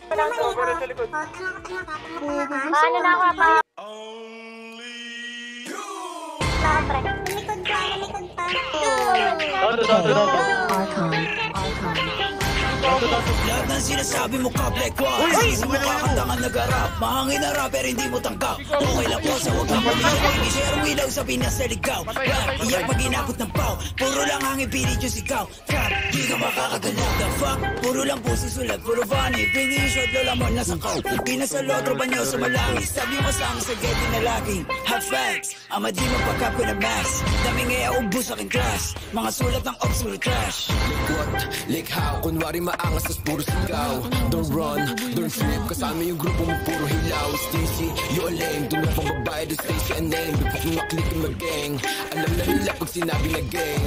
Paano na ako pa? Lahat ng sinasabi mo ka, Black One. Sino mo kakantangan nag-arap? Mahangin na rapper, hindi mo tangkap. Okay lang po sa huwag kang pamilya. I-share ang ilaw sa Pinas sa ligaw. Iyak pag inabot ng pau. Puro lang hangin, pilit yung sigaw. Kap, di ka makakagalaw. The fuck? Puro lang po susulat, puro funny. Bringing yung short, lola mo nasa kaw. Pinas sa lotro, banyo sa malangis. Sabi mo kasama sa getty na laging have facts. Ama di mo pagkap ko na max. Daming ngaya ubus aking class. Mga sulat ng ops will crash. What? Like how? Kunwari maangas tas puro sigaw. Don't run, don't trip. Kasama yung grupo mo puro hilaw. Stacy, you a lame. Doon na pang babae, doon Stacy a name. Before kung maklikin mag-gang. Alam na nila pag sinabi na gang.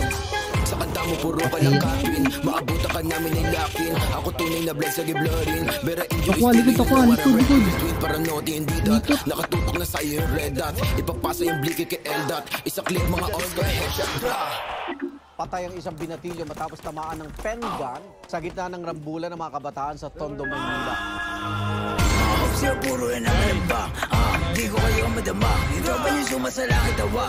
Sa kanta mo puro palangkapin. Maabutan ka namin ay lakin. Ako tunay na bless, lagi blurring. Bera enjoy, likod. Para noti hindi dot. Nakatutok na sa'yo yung red dot. Ipapasa yung bliki kay L-dot. Isa click mga Oscar headshot, bra. Patay ang isang binatilyo matapos tamaan ng pen gun sa gitna ng rambulan ng mga kabataan sa Tondo, Maynila. Siya puro yan ang alba. Di ko kayo madama. Ito ba yung sumasalangit tawa?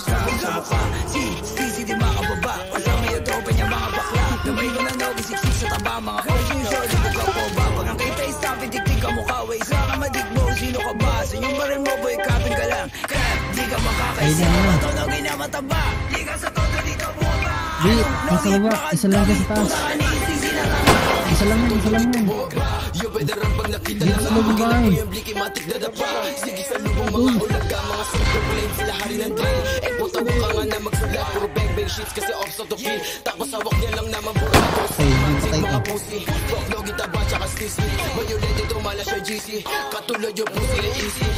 Sabi sa mukha, si di makababa. Kasama yung tropa niya mga bakla. Damay ko ng nogi, siksik sa taba. Mga coaching show, di ko po ba? Pag ang kay stop, itik-tik ka mukha. Way sa kamadig mo, sino ka ba? Sa yung baril mo, boy, kapin ka lang. Crap, di ka makakaisa. Matonogin na mataba. Di ka sa todo, di ka buwaba. Di, nasa baba, isa lang sa taas. Isa lang yun. Yung veteran pag nakita lang ang makina ko yung blikimatik na dapa. Sige sa lubong mga ulaga, mga super flame sila hari ng drain. Eh puta mo ka nga na magsulat, puro bang shits kasi off of the field. Tapos hawak niya lang naman puro pussy. Mga pussy, fuck doggy taba tsaka sissy. Violate ito mala siya GC, katulad yung pussy na easy.